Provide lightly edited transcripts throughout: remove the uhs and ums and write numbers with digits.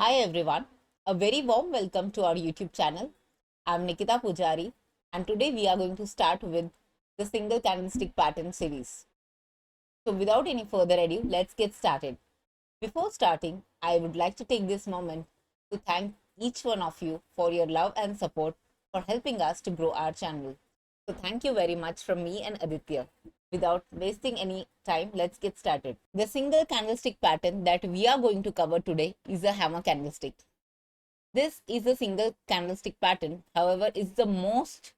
Hi everyone, a very warm welcome to our YouTube channel. I'm Nikita Pujari and today we are going to start with the single candlestick pattern series. So without any further ado, let's get started. Before starting, I would like to take this moment to thank each one of you for your love and support for helping us to grow our channel. So thank you very much from me and Aditya. Without wasting any time, let's get started. The single candlestick pattern that we are going to cover today is a hammer candlestick. This is a single candlestick pattern, however, is the most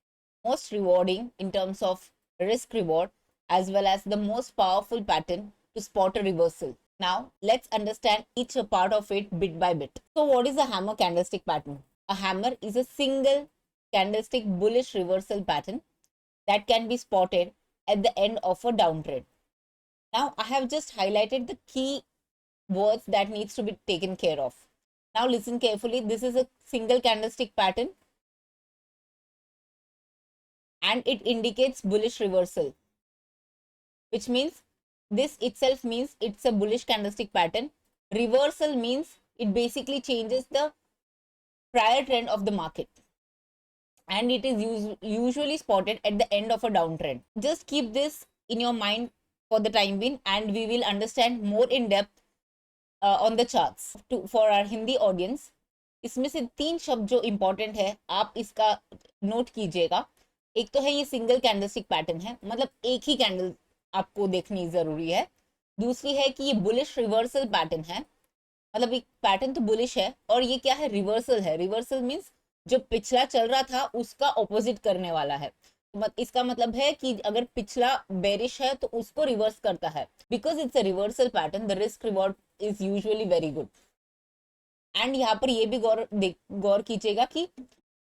rewarding in terms of risk reward as well as the most powerful pattern to spot a reversal. Now, let's understand each part of it bit by bit. So, what is a hammer candlestick pattern? A hammer is a single candlestick bullish reversal pattern that can be spotted at the end of a downtrend. Now, I have just highlighted the key words that needs to be taken care of. Now, listen carefully. This is a single candlestick pattern and it indicates bullish reversal, which means this itself means it's a bullish candlestick pattern. Reversal means it basically changes the prior trend of the market and it is usually spotted at the end of a downtrend. Just keep this in your mind for the time being and we will understand more in depth on the charts. For our Hindi audience, इसमें से 3 शब्द जो important है आप इसका note कीजिएगा. एक तो है ये सिंगल कैंडलस्टिक पैटर्न है, मतलब एक ही कैंडल आपको देखनी जरूरी है. दूसरी है कि ये बुलिश रिवर्सल पैटर्न है, मतलब एक पैटर्न तो बुलिश है और ये क्या है, रिवर्सल है. रिवर्सल मींस जो पिछला चल रहा था उसका ऑपोजिट करने वाला है. इसका मतलब है कि अगर पिछला बेरिश है तो उसको रिवर्स करता है. Because it's a reversal pattern, the risk reward is usually very good. And यहाँ पर ये भी गौर कीजिएगा कि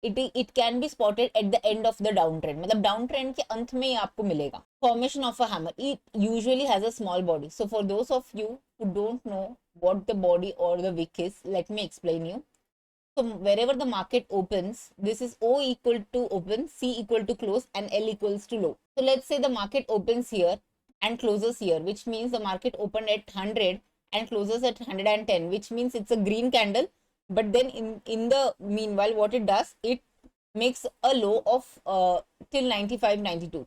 it can be spotted at the end of the down trend, मतलब डाउन ट्रेंड के अंत में आपको मिलेगा. Formation of a hammer, it usually has a small body. So for those of you who don't know what the body और the wick is, let me explain you. So wherever the market opens, this is O equal to open, C equal to close and L equals to low. So let's say the market opens here and closes here, which means the market opened at 100 and closes at 110, which means it's a green candle. But then in the meanwhile, what it does, it makes a low of till 95, 92.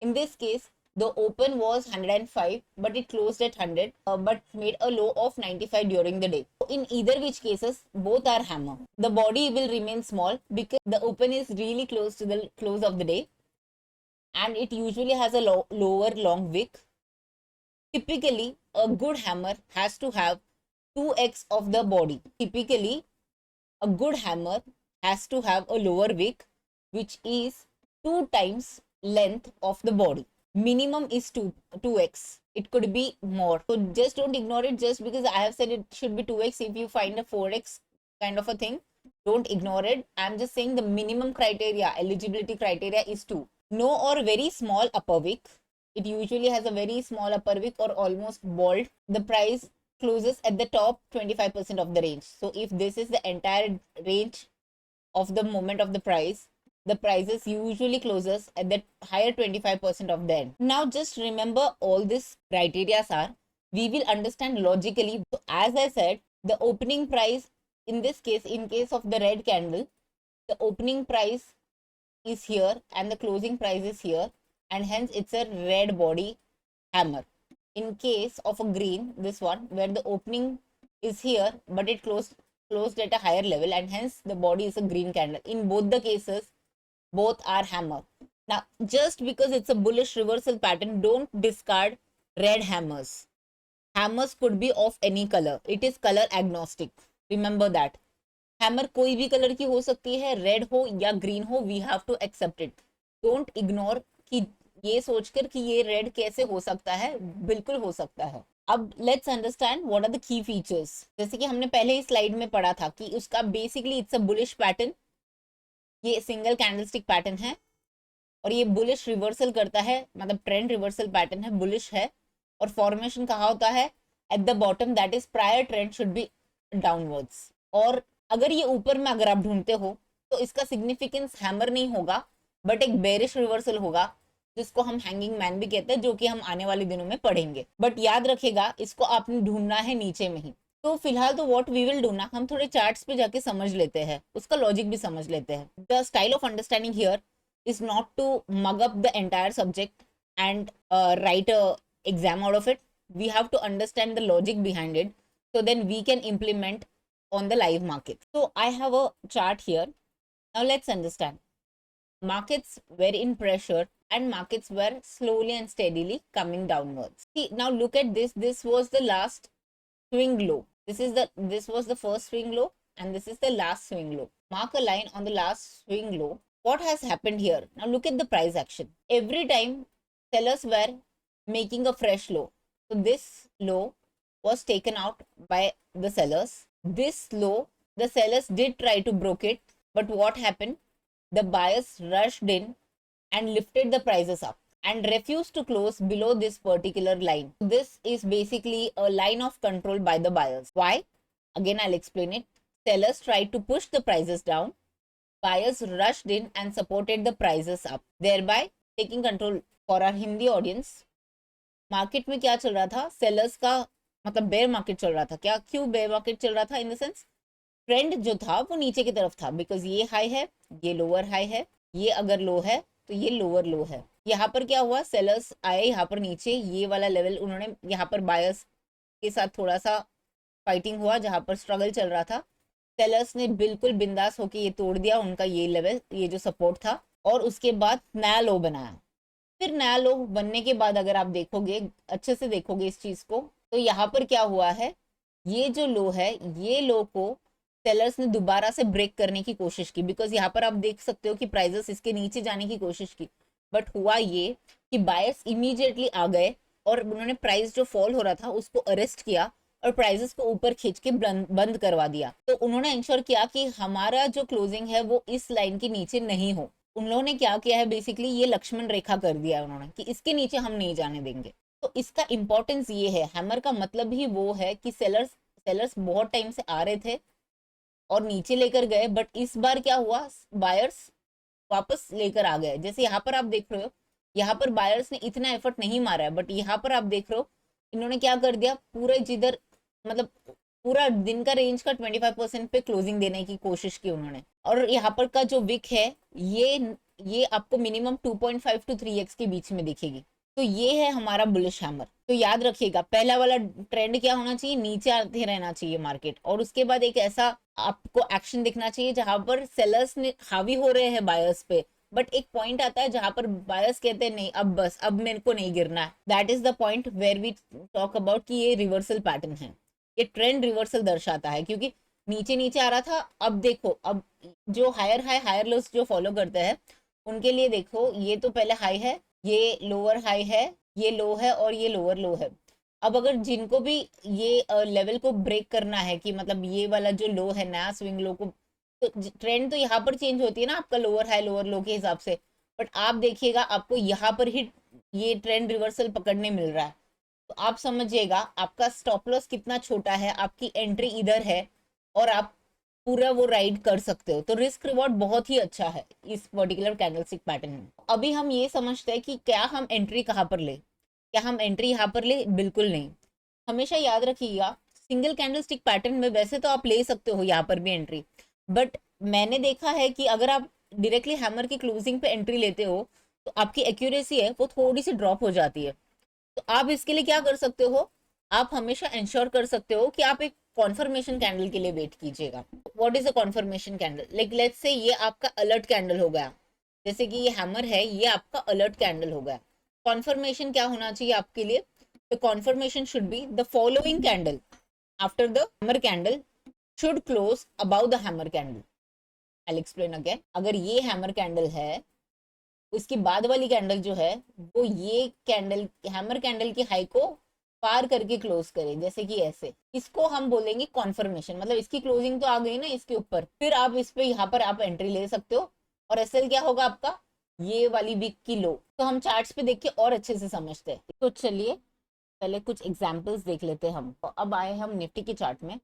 In this case, the open was 105, but it closed at 100, but made a low of 95 during the day. So in either which cases, both are hammer. The body will remain small because the open is really close to the close of the day, and it usually has a lower long wick. Typically, a good hammer has to have 2x of the body. Typically, a good hammer has to have a lower wick, which is 2 times length of the body. Minimum is 2x. It could be more, so just don't ignore it just because I have said it should be 2x. If you find a 4x kind of a thing, don't ignore it. I'm just saying the minimum criteria, eligibility criteria is 2. No or very small upper wick. It usually has a very small upper wick or almost bald. The price closes at the top 25% of the range. So if this is the entire range of the moment of the price, the prices usually closes at the higher 25% of the end. Now just remember all these criteria are, we will understand logically. So as I said, the opening price in this case, in case of the red candle, the opening price is here and the closing price is here, and hence it's a red body hammer. In case of a green, this one, where the opening is here but it closed at a higher level and hence the body is a green candle. In both the cases, both are hammer. Now, just because it's a bullish reversal pattern, don't discard red hammers. Hammers could be of any color. It is color agnostic. Remember that. Hammer कोई भी colour की हो सकती है, red हो या green हो, we have to accept it. Don't ignore कि ये सोचकर कि ये रेड कैसे हो सकता है, बिल्कुल हो सकता है. अब let's understand what are the key features. जैसे कि हमने पहले ही स्लाइड में पढ़ा था कि उसका basically it's a bullish pattern. ये सिंगल कैंडलस्टिक पैटर्न है और ये बुलिश रिवर्सल करता है, मतलब ट्रेंड रिवर्सल पैटर्न है, बुलिश है. और फॉर्मेशन कहाँ होता है, at the bottom, that is prior trend should be downwards. और अगर ये ऊपर में अगर आप ढूंढते हो तो इसका सिग्निफिकेंस हैमर नहीं होगा बट एक बेरिश रिवर्सल होगा, जिसको हम हैंगिंग मैन भी कहते हैं, जो कि हम आने वाले दिनों में पढ़ेंगे. बट याद रखेगा, इसको आपने ढूंढना है नीचे में ही. तो फिलहाल तो व्हाट वी विल डू ना, हम थोड़े चार्ट्स पे जाके समझ लेते हैं, उसका लॉजिक भी समझ लेते हैं. The style of understanding here is not to mug up the entire subject and write a exam out of it. We have to understand the logic behind it, so then we can implement on the live market. So I have a chart here. Now let's understand. Markets were in pressure and markets were slowly and steadily coming downwards. See, now look at this. This was the last swing low. This was the first swing low, and this is the last swing low. Mark a line on the last swing low. What has happened here? Now look at the price action. Every time sellers were making a fresh low. So this low was taken out by the sellers. This low, the sellers did try to broke it, but what happened? The buyers rushed in and lifted the prices up and refused to close below this particular line. This is basically a line of control by the buyers. Why? Again, I'll explain it. Sellers tried to push the prices down. Buyers rushed in and supported the prices up, thereby taking control. For our Hindi audience, market में क्या चल रहा था? Sellers का मतलब bear market चल रहा था. क्या क्यों बेयर मार्केट चल रहा था? इन द सेंस ट्रेंड जो था वो नीचे की तरफ था, बिकॉज ये हाई है, ये लोअर हाई है, ये अगर लो है तो ये लोअर लो है. यहाँ पर क्या हुआ? सेलर्स आए यहाँ पर नीचे, ये वाला लेवल उन्होंने यहाँ पर बायर्स के साथ थोड़ा सा फाइटिंग हुआ, जहां पर स्ट्रगल चल रहा था. सेलर्स ने बिल्कुल बिंदास होके ये तोड़ दिया उनका ये लेवल, ये जो सपोर्ट था, और उसके बाद नया लो बनाया. फिर नया लो बनने के बाद अगर आप देखोगे, अच्छे से देखोगे इस चीज को, तो यहाँ पर क्या हुआ है? ये जो लो है, ये लो को सेलर्स ने दोबारा से ब्रेक करने की कोशिश की, बिकॉज यहाँ पर आप देख सकते हो कि प्राइजेस इसके नीचे जाने की कोशिश की, बट हुआ ये कि बायर्स इमीडिएटली आ गए और उन्होंने प्राइस जो फॉल हो रहा था उसको अरेस्ट किया और प्राइजेस को ऊपर खींच के बंद करवा दिया. तो उन्होंने इंश्योर किया कि हमारा जो क्लोजिंग है वो इस लाइन के नीचे नहीं हो. उन लोगों ने क्या किया है? बेसिकली ये लक्ष्मण रेखा कर दिया उन्होंने कि इसके नीचे हम नहीं जाने देंगे. तो इसका इंपॉर्टेंस ये है, हैमर का मतलब ही वो है कि सेलर्स बहुत टाइम से आ रहे थे और नीचे लेकर गए, बट इस बार क्या हुआ? बायर्स वापस लेकर आ गए. जैसे यहाँ पर आप देख रहे हो, यहाँ पर बायर्स ने इतना एफर्ट नहीं मारा है, बट यहाँ पर आप देख रहे हो इन्होंने क्या कर दिया, पूरे जिधर मतलब पूरा दिन का रेंज का 25% पे क्लोजिंग देने की कोशिश की उन्होंने. और यहाँ पर का जो विक है ये आपको मिनिमम 2.5 to 3x के बीच में दिखेगी. तो ये है हमारा बुलिश हैमर. तो याद रखिएगा, पहला वाला ट्रेंड क्या होना चाहिए? नीचे आते रहना चाहिए मार्केट, और उसके बाद एक ऐसा आपको एक्शन दिखना चाहिए जहां पर सेलर्स ने हावी हो रहे हैं बायर्स पे, बट एक पॉइंट आता है जहां पर बायर्स कहते हैं नहीं, अब बस, अब मेरे को नहीं गिरना है. That is the point where we talk about कि ये रिवर्सल पैटर्न है, ये ट्रेंड रिवर्सल दर्शाता है. क्योंकि नीचे नीचे आ रहा था, अब देखो, अब जो हायर हाई हायर लोस जो फॉलो करते हैं उनके लिए देखो, ये तो पहले हाई है, ये लोअर हाई है, ये लो है और ये लोअर लो है. अब अगर जिनको भी ये लेवल को ब्रेक करना है कि मतलब ये वाला जो लो है नया स्विंग लो को, तो ट्रेंड तो यहाँ पर चेंज होती है ना आपका लोअर हाई लोअर लो के हिसाब से, बट आप देखिएगा आपको यहाँ पर ही ये ट्रेंड रिवर्सल पकड़ने मिल रहा है. तो आप समझिएगा आपका स्टॉप लॉस कितना छोटा है, आपकी एंट्री इधर है और आप पूरा वो राइड कर सकते हो. तो रिस्क रिवॉर्ड बहुत ही अच्छा है इस पर्टिकुलर कैंडलस्टिक पैटर्न में. अभी हम ये समझते हैं कि क्या हम एंट्री कहाँ पर ले, क्या हम एंट्री यहाँ पर ले? बिल्कुल नहीं. हमेशा याद रखिएगा, सिंगल कैंडलस्टिक पैटर्न में वैसे तो आप ले सकते हो यहाँ पर भी एंट्री, बट मैंने देखा है कि अगर आप डायरेक्टली हैमर की क्लोजिंग पे एंट्री लेते हो तो आपकी एक्यूरेसी है वो थोड़ी सी ड्रॉप हो जाती है. तो आप इसके लिए क्या कर सकते हो? आप हमेशा इंश्योर कर सकते हो कि आप एक कॉन्फर्मेशन कैंडल के लिए वेट कीजिएगा. What is a confirmation candle? Like let's say ये आपका अलर्ट कैंडल हो गया, जैसे कि ये हैमर है, ये आपका अलर्ट कैंडल हो गया. कॉन्फर्मेशन क्या होना चाहिए आपके लिए? The confirmation should be the following candle after the hammer candle should close about the hammer candle. I explain again. अगर ये हैमर कैंडल है, उसके बाद वाली कैंडल जो है वो ये कैंडल हैमर कैंडल की हाई को पार करके क्लोज करे, जैसे कि ऐसे, इसको हम बोलेंगे कॉन्फर्मेशन. मतलब इसकी क्लोजिंग तो आ गई ना इसके ऊपर, फिर आप इस पे यहाँ पर आप एंट्री ले सकते हो. और एसएल क्या होगा आपका? ये वाली वीक की लो. तो हम चार्ट्स पे देख के और अच्छे से समझते हैं. तो चलिए पहले कुछ एग्जाम्पल्स देख लेते हैं हम. तो अब आए हम निफ्टी के चार्ट में.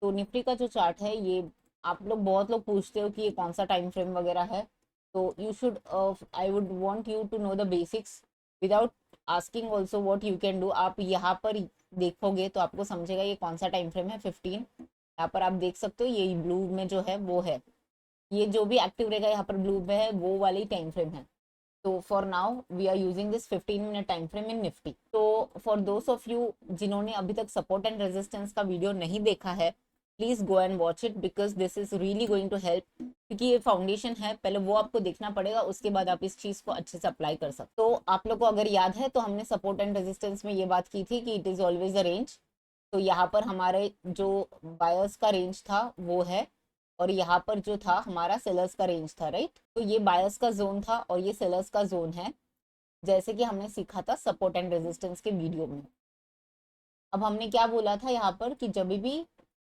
तो निफ्टी का जो चार्ट है, ये आप लोग बहुत लोग पूछते हो कि ये कौन सा टाइम फ्रेम वगैरह है. तो you should I would want you to know the basics without asking also what you can do. आप यहाँ पर देखोगे तो आपको समझेगा ये कौन सा टाइम फ्रेम है, 15। यहाँ पर आप देख सकते हो ये ब्लू में जो है वो है, ये जो भी एक्टिव रहेगा यहाँ पर ब्लू में है वो वाली टाइम फ्रेम है। तो for now we are using this 15 minute time frame in Nifty. तो फॉर दोस ऑफ यू जिन्होंने अभी तक सपोर्ट एंड रेजिस्टेंस का वीडियो नहीं देखा है, please go and watch it because this is really going to help. क्योंकि ये फाउंडेशन है, पहले वो आपको देखना पड़ेगा, उसके बाद आप इस चीज को अच्छे से अप्लाई कर सकते। तो आप लोग को अगर याद है तो हमने सपोर्ट एंड रेजिस्टेंस में ये बात की थी कि it is always a range. तो यहाँ पर हमारे जो बायर्स का रेंज था वो है, और यहाँ पर जो था हमारा सेलर्स का रेंज था, राइट। तो ये बायर्स का जोन था और ये सेलर्स का जोन है, जैसे कि हमने सीखा था सपोर्ट एंड रेजिस्टेंस के वीडियो में। अब हमने क्या बोला था यहाँ पर कि जब भी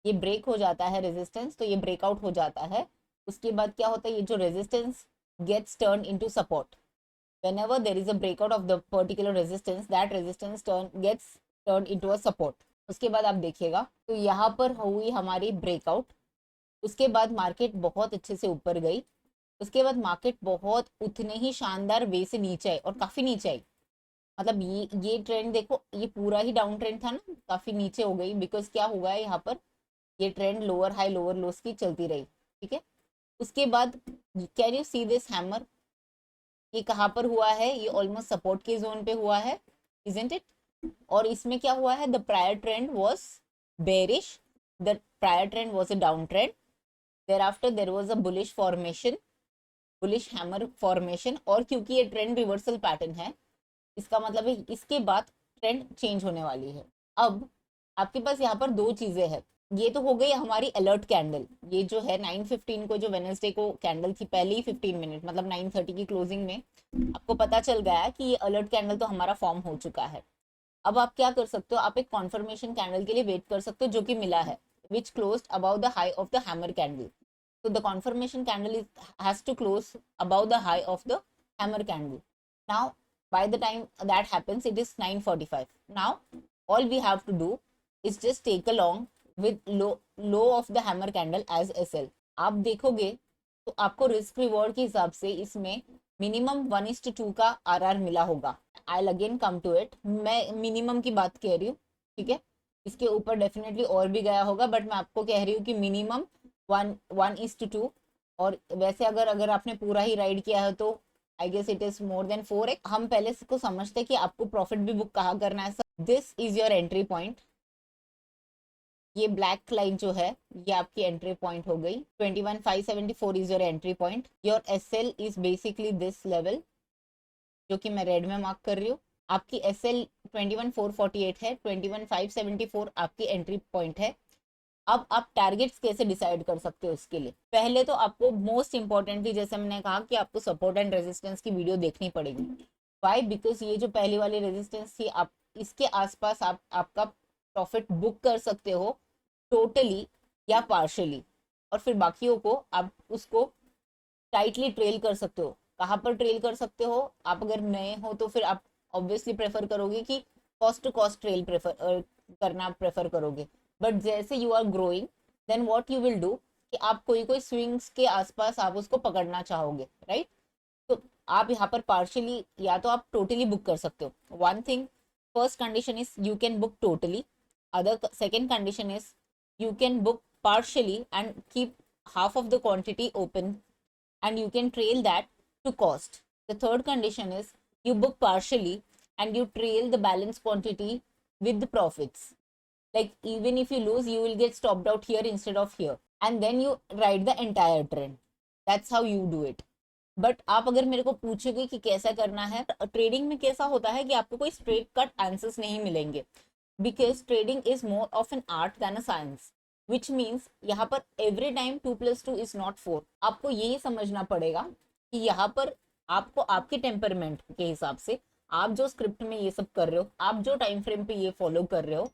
ये ब्रेक हो जाता है रेजिस्टेंस तो ये ब्रेकआउट हो जाता है, उसके बाद क्या होता है, ये जो resistance gets turn into support. whenever there is a breakout of the particular resistance, that resistance gets turned into a support। उसके बाद आप देखिएगा तो यहाँ पर हुई हमारी ब्रेकआउट, उसके बाद मार्केट बहुत अच्छे से ऊपर गई, उसके बाद मार्केट बहुत उतने ही शानदार वे से नीचे आई और काफी नीचे आई। मतलब ये ट्रेंड देखो, ये पूरा ही डाउन ट्रेंड था ना, काफी नीचे हो गई बिकॉज क्या हुआ है यहाँ पर, ये trend lower high lower loss की चलती रही, ठीक है। उसके बाद can you see this hammer, ये कहाँ पर हुआ है, ये ऑलमोस्ट सपोर्ट के जोन पे हुआ है, इजंट इट। और इसमें क्या हुआ है, the prior trend was bearish, the prior trend was a down trend, thereafter there was a bullish formation, bullish hammer formation। और क्योंकि ये ट्रेंड रिवर्सल पैटर्न है, इसका मतलब है इसके बाद ट्रेंड चेंज होने वाली है। अब आपके पास यहाँ पर दो चीजें हैं, ये तो हो गई हमारी अलर्ट कैंडल, ये जो है 9:15 को जो वेनसडे को कैंडल थी, पहले ही 15 मिनट मतलब 9:30 की क्लोजिंग में आपको पता चल गया है कि ये अलर्ट कैंडल तो हमारा फॉर्म हो चुका है। अब आप क्या कर सकते हो, आप एक कॉन्फर्मेशन कैंडल के लिए वेट कर सकते हो जो कि मिला है, which closed about the high of the hammer candle. So the confirmation candle has to close above the high of the hammer candle. Now, by the time that happens, it is 9:45. Now, all we have to do is just take along with low of the hammer candle as SL। आप देखोगे तो आपको risk reward के हिसाब से इसमें minimum 1:2 का RR मिला होगा। I'll again come to it, मैं मिनिमम की बात कह रही हूँ, ठीक है। इसके ऊपर डेफिनेटली और भी गया होगा, बट मैं आपको कह रही हूँ कि मिनिमम 1:2। और वैसे अगर अगर आपने पूरा ही राइड किया है तो I guess it is more than 4x। हम पहले को समझते हैं कि आपको प्रॉफिट भी बुक कहाँ करना है। This is your entry point, ये ब्लैक लाइन जो है ये आपकी एंट्री पॉइंट हो गई। 21,574 is your entry point. Your SL is basically this level जो कि मैं रेड में मार्क कर रही हूँ। आपकी SL 21,448 है, 21,574 आपकी एंट्री पॉइंट है। अब आप टारगेट्स कैसे डिसाइड कर सकते हो, इसके लिए पहले तो आपको मोस्ट इंपॉर्टेंटली जैसे मैंने कहा कि आपको सपोर्ट एंड रेजिस्टेंस की वीडियो देखनी पड़ेगी। वाई, बिकॉज ये जो पहली वाली रेजिस्टेंस थी, आप इसके आसपास आप आपका प्रॉफिट बुक कर सकते हो टोटली या पार्शली, और फिर बाकियों को आप उसको टाइटली ट्रेल कर सकते हो। कहाँ पर ट्रेल कर सकते हो, आप अगर नए हो तो फिर आप ऑब्वियसली प्रेफर करोगे कि cost to cost trail prefer करना प्रेफर करोगे। बट जैसे you are growing then what you will do कि आप कोई कोई स्विंग्स के आसपास आप उसको पकड़ना चाहोगे, राइट। तो आप यहाँ पर पार्शियली या तो आप टोटली बुक कर सकते हो। One thing, first condition is you can book totally, other second condition is you can book partially and keep half of the quantity open and you can trail that to cost. The third condition is you book partially and you trail the balance quantity with the profits. Like even if you lose, you will get stopped out here instead of here, and then you ride the entire trend. That's how you do it. But आप अगर मेरे को पूछोगे कि कैसा करना है, trading में कैसा होता है कि आपको कोई स्ट्रेट कट आंसर्स नहीं मिलेंगे, because trading is more of an art than a science, which means यहाँ पर एवरी टाइम 2+2 इज नॉट 4। आपको यही समझना पड़ेगा कि यहाँ पर आपको आपके टेम्परमेंट के हिसाब से आप जो स्क्रिप्ट में ये सब कर रहे हो, आप जो टाइम फ्रेम पे ये फॉलो कर रहे हो,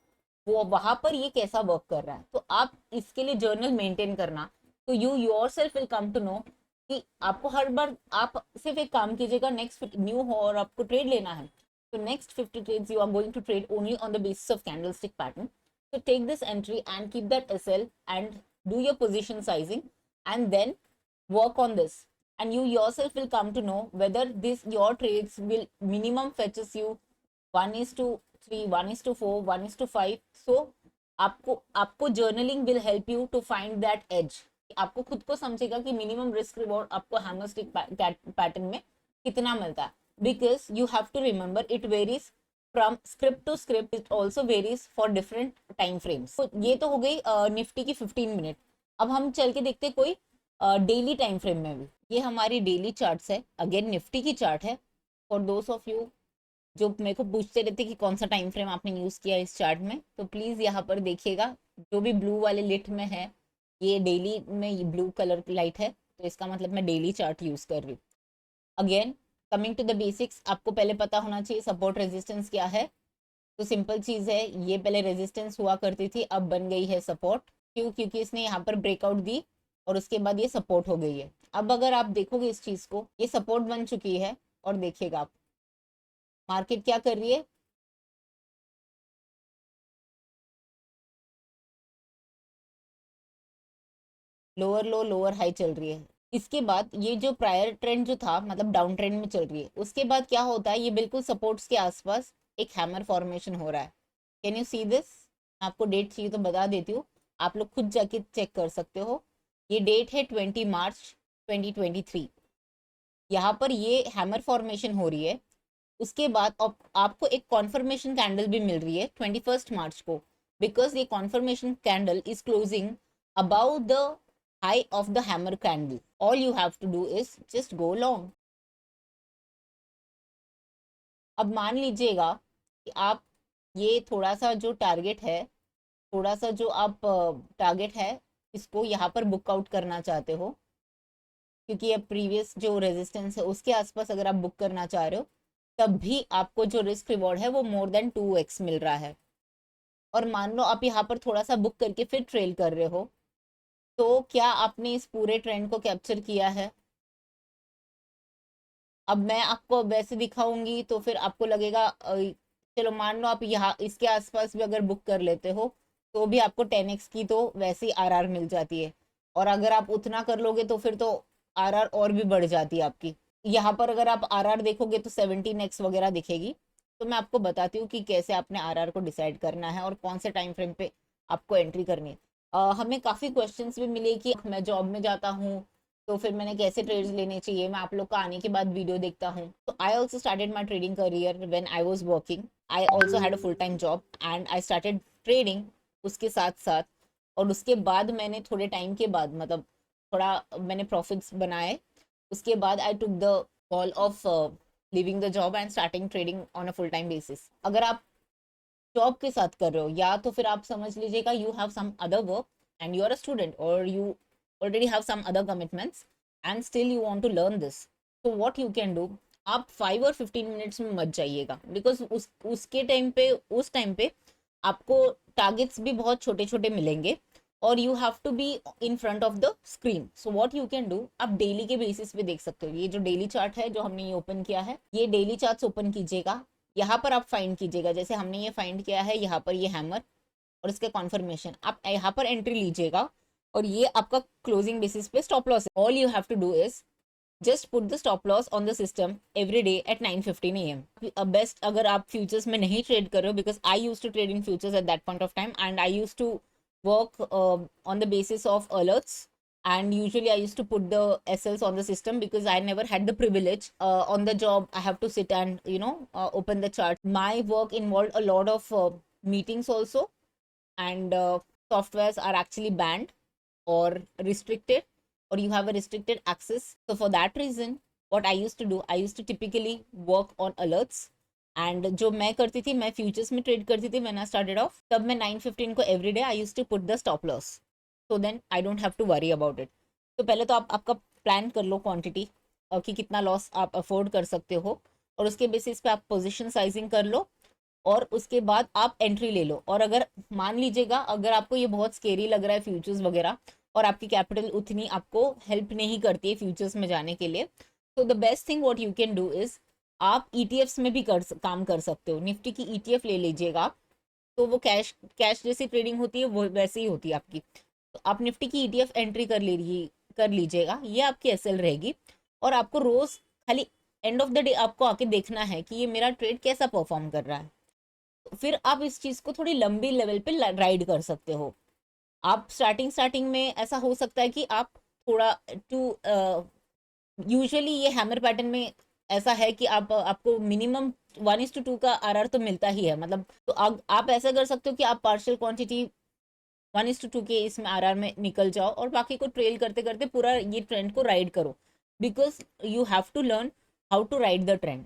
वो वहां पर ये कैसा वर्क कर रहा है। तो आप इसके लिए जर्नल मेंटेन करना, तो you yourself will come to know कि आपको हर बार आप सिर्फ एक काम कीजिएगा, नेक्स्ट न्यू हो और आपको ट्रेड लेना है, तो next 50 trades you are going to trade only on the basis of candlestick pattern. So take this entry and keep that SL and do your position sizing and then work on this, and you yourself will come to know whether this your trades will minimum fetches you 1:3, 1:4, 1:5. So आपको journaling will help you to find that edge. आपको खुद को समझेगा कि minimum risk reward आपको hammer stick pattern में कितना मिलता है. Because you have to remember it varies from script to script, it also varies for different time frames. तो ये तो हो गई निफ्टी की 15 मिनट. अब हम चल के देखते कोई डेली टाइम फ्रेम में भी. ये हमारी डेली चार्ट्स है. अगेन निफ्टी की चार्ट है. फॉर दोस ऑफ यू जो मेरे को पूछते रहते कि कौन सा टाइम फ्रेम आपने यूज किया इस चार्ट में, तो प्लीज यहाँ पर देखिएगा. जो भी ब्लू वाले लिट में है ये डेली में, ये ब्लू कलर की लाइट है, तो इसका मतलब मैं डेली चार्ट यूज कर रही हूँ. Again coming to the basics, आपको पहले पता होना चाहिए सपोर्ट रेजिस्टेंस क्या है. तो सिंपल चीज है, ये पहले रेजिस्टेंस हुआ करती थी, अब बन गई है सपोर्ट. क्यों? क्योंकि इसने यहाँ पर ब्रेकआउट दी और उसके बाद ये सपोर्ट हो गई है. अब अगर आप देखोगे इस चीज को, ये सपोर्ट बन चुकी है और देखिएगा आप मार्केट क्या कर रही है. लोअर लो लोअर हाई चल रही है. इसके बाद ये जो प्रायर ट्रेंड जो था, मतलब डाउन ट्रेंड में चल रही है, उसके बाद क्या होता है, ये बिल्कुल सपोर्ट्स के आसपास एक हैमर फॉर्मेशन हो रहा है. Can you see this? आपको डेट चाहिए तो बता देती हूँ, आप लोग खुद जाके चेक कर सकते हो. ये डेट है 20 मार्च 2023. यहाँ पर ये हैमर फॉर्मेशन हो रही है. उसके बाद आपको एक कॉन्फर्मेशन कैंडल भी मिल रही है 21 मार्च को, बिकॉज ये confirmation candle is closing about the high of the hammer candle. All you have to do is just go long. अब मान लीजिएगा कि आप ये थोड़ा सा जो टारगेट है, थोड़ा सा जो आप टारगेट है इसको यहाँ पर बुक आउट करना चाहते हो, क्योंकि अब प्रीवियस जो रेजिस्टेंस है उसके आसपास अगर आप बुक करना चाह रहे हो, तब भी आपको जो रिस्क रिवॉर्ड है वो मोर देन 2x मिल रहा है. और मान लो आप यहाँ पर थोड़ा सा बुक करके फिर ट्रेल कर रहे हो, तो क्या आपने इस पूरे ट्रेंड को कैप्चर किया है? अब मैं आपको वैसे दिखाऊंगी तो फिर आपको लगेगा चलो मान लो आप यहाँ इसके आसपास भी अगर बुक कर लेते हो तो भी आपको 10x की तो वैसे ही आरआर मिल जाती है. और अगर आप उतना कर लोगे तो फिर तो आरआर और भी बढ़ जाती है आपकी. यहाँ पर अगर आप आरआर देखोगे तो 17x वगैरह दिखेगी. तो मैं आपको बताती हूँ कि कैसे आपने आरआर को डिसाइड करना है और कौन से टाइम फ्रेम पे आपको एंट्री करनी है. हमें काफ़ी क्वेश्चंस भी मिले कि मैं जॉब में जाता हूँ तो फिर मैंने कैसे ट्रेड्स लेने चाहिए. मैं आप लोग का आने के बाद वीडियो देखता हूँ. तो I also started my trading career when I was working. I also had a full time job and I started trading उसके साथ साथ. और उसके बाद मैंने थोड़े टाइम के बाद, मतलब थोड़ा मैंने प्रॉफिट्स बनाए. उसके बाद I took the call of leaving the job and starting trading on a full time basis. अगर आप जॉब के साथ कर रहे हो या तो फिर आप समझ लीजिएगा you have some other work and you are a student और you already have some other commitments and still you want to learn this. So what you can do, आप 5 और 15 मिनट्स में मत जाइएगा, बिकॉज उसके टाइम पे, उस time पे आपको टारगेट्स भी बहुत छोटे छोटे मिलेंगे और you have to be in front of the screen. So what you can do, आप डेली के बेसिस पे देख सकते हो. ये जो डेली चार्ट है जो हमने ये ओपन किया है, ये डेली चार्ट्स ओपन कीजिएगा. यहाँ पर आप फाइंड कीजिएगा, जैसे हमने ये फाइंड किया है यहाँ पर ये हैमर और इसके कॉन्फर्मेशन, आप यहाँ पर एंट्री लीजिएगा और ये आपका क्लोजिंग बेसिस पे स्टॉप लॉस है. All you have to do is just put the stop loss on the system every day at 9:15 AM. Best अगर आप फ्यूचर्स में नहीं ट्रेड कर रहे हो, because I use to trade in futures at that point of time and I use to work on the basis of alerts, and usually I used to put the SLs on the system because I never had the privilege. On the job I have to sit and open the chart. My work involved a lot of meetings also, and softwares are actually banned or restricted, or you have a restricted access. So for that reason what I used to do, I used to typically work on alerts. And जो मैं करती थी, मैं futures में trade करती थी when I started off, तब मैं 9:15 को every day I used to put the stop loss, so then I don't have to worry about it. तो पहले तो आप आपका प्लान कर लो क्वांटिटी कि कितना लॉस आप अफोर्ड कर सकते हो, और उसके बेसिस पे आप पोजीशन साइजिंग कर लो और उसके बाद आप एंट्री ले लो. और अगर मान लीजिएगा अगर आपको ये बहुत स्केरी लग रहा है फ्यूचर्स वगैरह और आपकी कैपिटल उतनी आपको हेल्प नहीं करती है फ्यूचर्स में जाने के लिए, तो the best thing what you can do is आप ETFs में भी काम कर सकते हो. निफ्टी की ETF ले लीजिएगा, तो वो कैश कैश जैसी ट्रेडिंग होती है वो वैसे ही होती है आपकी. तो आप निफ्टी की ETF एंट्री कर लीजिएगा, ये आपकी SL रहेगी. और आपको रोज खाली एंड ऑफ द डे आपको आके देखना है कि ये मेरा ट्रेड कैसा परफॉर्म कर रहा है, फिर आप इस चीज को थोड़ी लंबी लेवल पे राइड कर सकते हो। आप स्टार्टिंग में ऐसा हो सकता है कि आप थोड़ा टू यूजुअली ये हैमर पैटर्न में ऐसा है कि आपको मिनिमम 1:2 का आरआर तो मिलता ही है, मतलब तो आप ऐसा कर सकते हो कि आप पार्शियल क्वांटिटी 1:2 के इसमें आरआर में निकल जाओ और बाकी को ट्रेल करते करते पूरा ये ट्रेंड को राइड करो, because you have to learn how to ride the trend.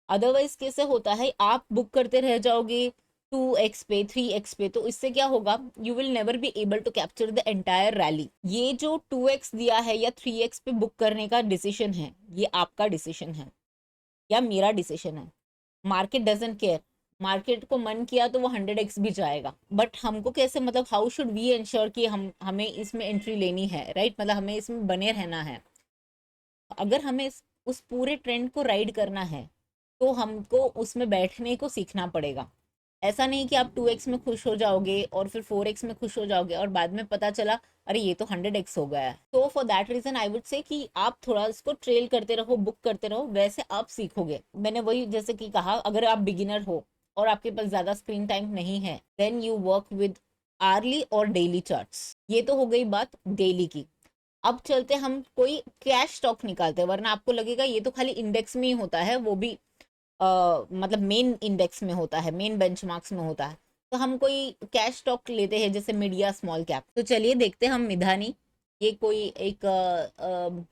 Otherwise कैसे होता है, आप बुक करते रह जाओगे 2x पे 3x पे, तो इससे क्या होगा, you will never be able to capture the entire rally. ये जो 2x दिया है या 3x पे बुक करने का डिसीजन है, ये आपका डिसीजन है या मेरा डिसीजन है। मार्केट डजंट केयर, मार्केट को मन किया तो वो 100x भी जाएगा, बट हमको कैसे, मतलब हाउ शुड वी इंश्योर कि हमें इसमें एंट्री लेनी है, राइट? मतलब हमें इसमें बने रहना है। अगर हमें उस पूरे ट्रेंड को राइड करना है तो हमको उसमें बैठने को सीखना पड़ेगा। ऐसा नहीं कि आप 2x में खुश हो जाओगे और फिर 4x में खुश हो जाओगे और बाद में पता चला अरे ये तो 100x हो गया है। तो for that reason I would say कि आप थोड़ा इसको ट्रेल करते रहो, बुक करते रहो, वैसे आप सीखोगे। मैंने वही जैसे कि कहा, अगर आप बिगिनर हो और आपके पास ज्यादा स्क्रीन टाइम नहीं है, then you work with hourly और डेली चार्ट्स। ये तो हो गई बात डेली की। अब चलते हम कोई कैश स्टॉक निकालते हैं, वरना आपको लगेगा ये तो खाली इंडेक्स में ही होता है, वो भी मतलब मेन इंडेक्स में होता है, मेन बेंचमार्क्स में होता है। तो हम कोई कैश स्टॉक लेते हैं जैसे मिड या स्मॉल कैप। तो चलिए देखते हैं हम मिधानी, ये कोई एक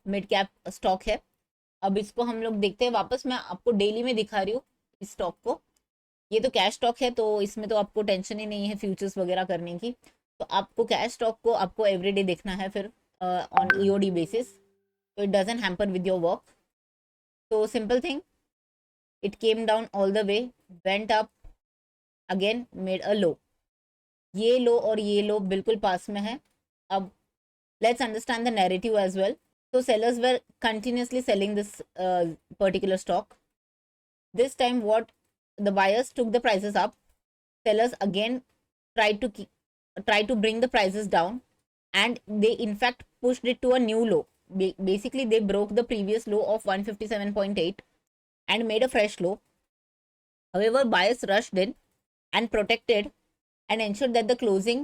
मिड कैप स्टॉक है। अब इसको हम लोग देखते हैं वापस, मैं आपको डेली में दिखा रही हूँ इस स्टॉक को। ये तो कैश स्टॉक है तो इसमें तो आपको टेंशन ही नहीं है फ्यूचर्स वगैरह करने की। तो आपको कैश स्टॉक को आपको एवरीडे देखना है फिर ऑन ईओडी बेसिस, तो it doesn't hamper with your work. तो simple thing, it came down all the way, went up again, made a low। ये लो और ये लो बिल्कुल पास में है। अब let's understand the narrative as well। So sellers were continuously selling this particular stock। This time what, the buyers took the prices up, sellers again tried to try to bring the prices down, and they in fact pushed it to a new low। Basically they broke the previous low of 157.8 and made a fresh low। However, buyers rushed in and protected and ensured that the closing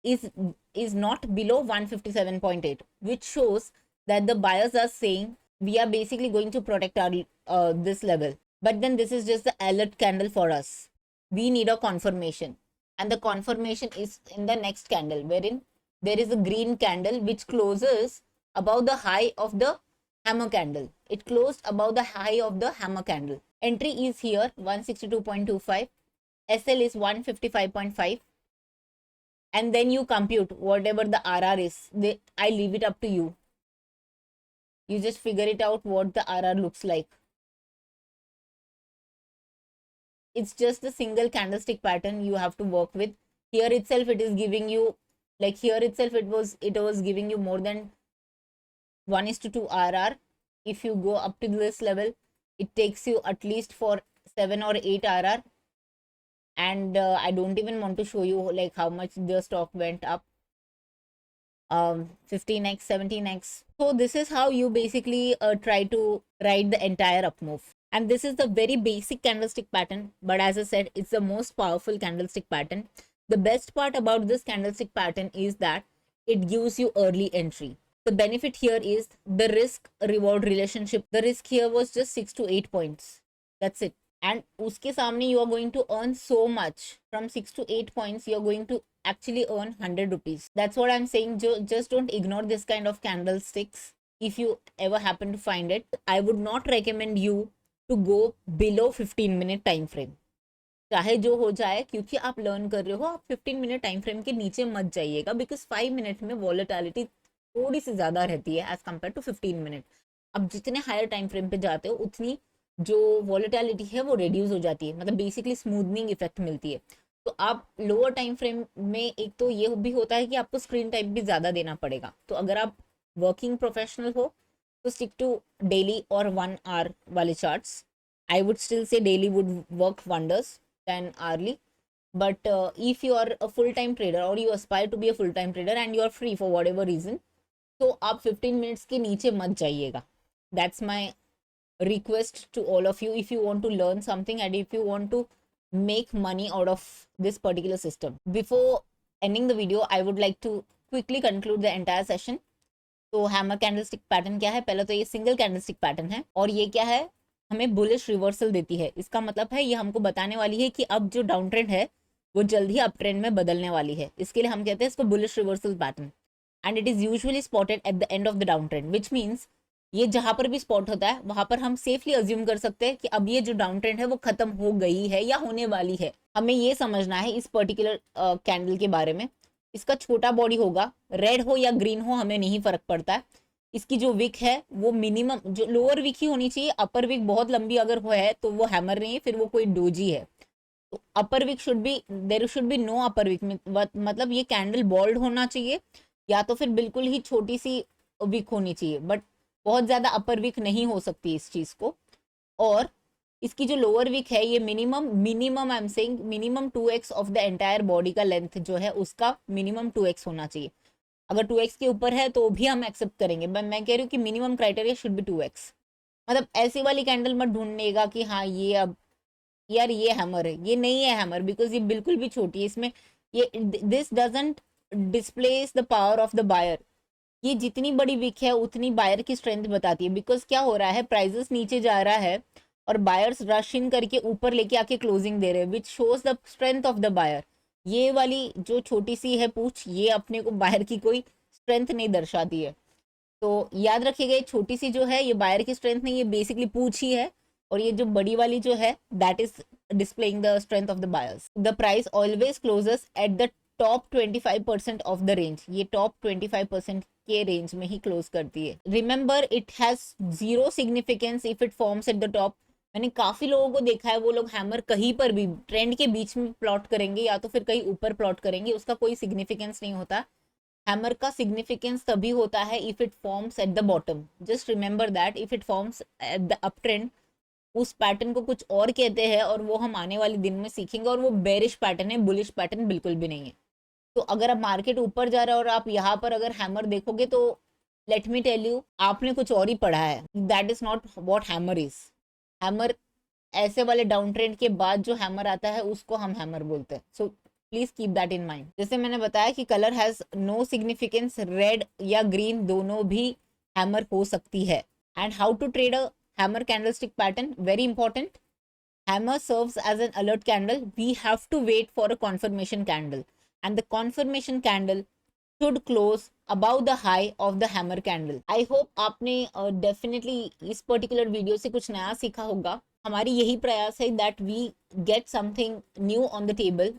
is is not below 157.8, which shows that the buyers are saying we are basically going to protect our this level. But then this is just the alert candle for us. We need a confirmation, and the confirmation is in the next candle, wherein there is a green candle which closes above the high of the hammer candle. It closed above the high of the hammer candle. Entry is here 162.25, SL is 155.5, and then you compute whatever the RR is. I leave it up to you. You just figure it out what the RR looks like. It's just a single candlestick pattern you have to work with. Here itself it is giving you, like here itself it was giving you more than 1:2 RR. If you go up to this level, it takes you at least for 7 or 8 RR. And I don't even want to show you like how much the stock went up, 15x 17x. So this is how you basically try to ride the entire up move. And this is the very basic candlestick pattern, but as I said, it's the most powerful candlestick pattern. The best part about this candlestick pattern is that it gives you early entry. The benefit here is the risk reward relationship. The risk here was just 6 to 8 points. That's it. And uske samne you are going to earn so much. From 6 to 8 points, you are going to actually earn 100 rupees. That's what I'm saying. Just don't ignore this kind of candlesticks. If you ever happen to find it, I would not recommend you to go below 15-minute time frame. चाहे जो हो जाए, क्योंकि आप learn कर रहे हो, आप 15 मिनट टाइम फ्रेम के नीचे मत जाइएगा, बिकॉज 5 मिनट में वॉलेटिलिटी थोड़ी सी ज्यादा रहती है एज कम्पेयर टू 15 मिनट। अब जितने हायर टाइम फ्रेम पे जाते हो उतनी जो वॉलेटिलिटी है वो रिड्यूस हो जाती है, मतलब बेसिकली स्मूथनिंग इफेक्ट मिलती है। तो आप लोअर टाइम फ्रेम में एक तो ये भी होता है कि आपको स्क्रीन टाइम भी ज्यादा देना पड़ेगा। तो अगर आप वर्किंग प्रोफेशनल हो तो स्टिक टू डेली और 1 आवर वाले charts. I would still say daily would work wonders than hourly, but if you are a full-time trader or you aspire to be a full-time trader and you are free for whatever reason, तो आप 15 minutes के नीचे मत जाइएगा। That's my request to all of you, if you want to learn something and if you want to make money out of this particular system. Before ending the video, I would like to quickly conclude the entire session. तो hammer candlestick pattern क्या है? पहले तो ये single candlestick pattern है और ये क्या है, हमें बुलिश रिवर्सल देती है. इसका मतलब है ये हमको बताने वाली है कि अब जो डाउन ट्रेंड है वो जल्द ही अप ट्रेंड में बदलने वाली है. इसके लिए हम कहते हैं इसको bullish reversal pattern. And it is usually spotted at the end of the down trend, which means ये जहां पर भी स्पॉट होता है वहां पर हम सेफली अज्यूम कर सकते हैं कि अब ये जो डाउन ट्रेंड है वो खत्म हो गई है या होने वाली है. हमें ये समझना है इस पर्टिकुलर कैंडल के बारे में. इसका छोटा बॉडी होगा, रेड हो या ग्रीन हो हमें नहीं फर्क पड़ता है. इसकी जो विक है वो मिनिमम, जो लोअर विक ही होनी चाहिए. अपर विक बहुत लंबी अगर हो है तो वो हैमर नहीं है, फिर वो कोई डोजी है. तो upper wick should be, there should be no upper wick, मतलब ये कैंडल बॉल्ड होना चाहिए या तो फिर बिल्कुल ही छोटी सी विक होनी चाहिए, बट बहुत ज्यादा अपर विक नहीं हो सकती इस चीज को. और इसकी जो लोअर विक है ये minimum I am saying minimum 2x of the entire body का लेंथ जो है उसका मिनिमम 2x होना चाहिए. अगर 2x के ऊपर है तो भी हम एक्सेप्ट करेंगे, बट मैं कह रही हूँ कि minimum criteria should be 2x. मतलब ऐसी वाली कैंडल मत ढूंढनेगा कि हाँ ये अब यार ये हैमर है, ये नहीं है हैमर, बिकॉज ये बिल्कुल भी छोटी है. इसमें ये this doesn't displace the power of the buyer. ये जितनी बड़ी विक है उतनी बायर की स्ट्रेंथ बताती है. बिकॉज क्या हो रहा है, प्राइजेस नीचे जा रहा है और बायर्स रश इन करके ऊपर लेके आके क्लोजिंग दे रहे हैं, which shows the strength of the buyer. ये वाली जो छोटी सी है पूछ, ये अपने को बायर की कोई स्ट्रेंथ नहीं दर्शाती है. तो याद रखिएगा ये छोटी सी जो है ये बायर की स्ट्रेंथ नहीं, ये बेसिकली पूछ ही है. और ये जो बड़ी वाली जो है that is displaying the strength of the buyers. The price always closes at the top 25% of the range. ये टॉप 25% के रेंज में ही क्लोज करती है. Remember it has zero significance if it forms at the top. मैंने काफी लोगों को देखा है वो लोग हैमर कहीं पर भी ट्रेंड के बीच में प्लॉट करेंगे या तो फिर कहीं ऊपर प्लॉट करेंगे, उसका कोई सिग्निफिकेंस नहीं होता. हैमर का सिग्निफिकेंस तभी होता है if it forms at the bottom. Just remember that if it forms at the up trend, उस पैटर्न को कुछ और कहते हैं और वो हम आने वाले दिन में सीखेंगे. और वो बेरिश पैटर्न है, बुलिश पैटर्न बिल्कुल भी नहीं है. तो अगर अब मार्केट ऊपर जा रहा है और आप यहाँ पर अगर हैमर देखोगे तो लेट मी टेल यू आपने कुछ और ही पढ़ा है. That is not what hammer is. Hammer ऐसे वाले डाउन ट्रेंड के बाद जो हैमर आता है उसको हम हैमर बोलते हैं. So please keep that in mind. जैसे मैंने बताया कि colour has no significance, red या ग्रीन दोनों भी हैमर हो सकती है. And how to trade a hammer candlestick pattern, very important. Hammer serves as an alert candle. We have to wait for a confirmation candle and the confirmation candle should close above the high of the hammer candle. I hope आपने definitely इस particular video से कुछ नया सीखा होगा. हमारी यही प्रयास है that we get something new on the table.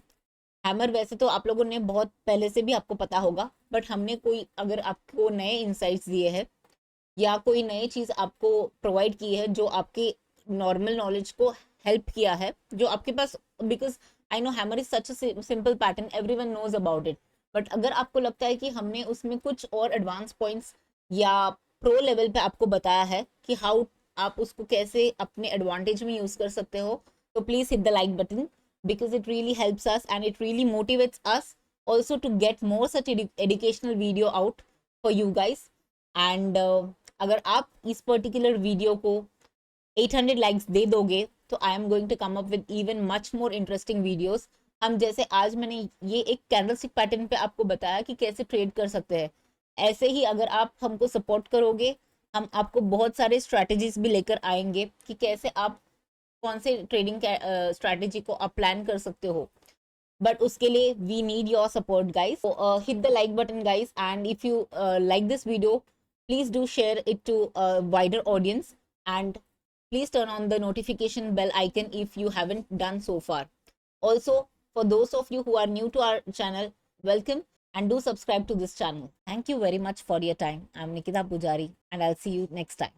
Hammer वैसे तो आप लोगों ने बहुत पहले से भी आपको पता होगा, बट हमने कोई अगर आपको नए इंसाइट्स दिए हैं या कोई नई चीज़ आपको प्रोवाइड की है जो आपके नॉर्मल नॉलेज को हेल्प किया है, जो आपके पास, because I know hammer is such a simple pattern, everyone knows about it. But अगर आपको लगता है कि हमने उसमें कुछ और एडवांस पॉइंट्स या प्रो लेवल पे आपको बताया है कि हाउ आप उसको कैसे अपने एडवांटेज में यूज कर सकते हो, तो please hit the like button because it really helps us and it really motivates us also to get more such educational video out for you guys. And अगर आप इस पर्टिकुलर वीडियो को 800 likes दे दोगे तो I am going to come up with even much more interesting videos. हम जैसे आज मैंने ये एक कैंडलस्टिक पैटर्न पे आपको बताया कि कैसे ट्रेड कर सकते हैं, ऐसे ही अगर आप हमको सपोर्ट करोगे हम आपको बहुत सारे स्ट्रैटेजीज भी लेकर आएंगे कि कैसे आप कौन से ट्रेडिंग स्ट्रैटेजी को आप प्लान कर सकते हो. बट उसके लिए we need your support guys. Hit the like button guys, and if you like this video please do share it to wider audience and please turn on the notification bell icon if you haven't done so far. Also, for those of you who are new to our channel, welcome and do subscribe to this channel. Thank you very much for your time. I'm Nikita Pujari and I'll see you next time.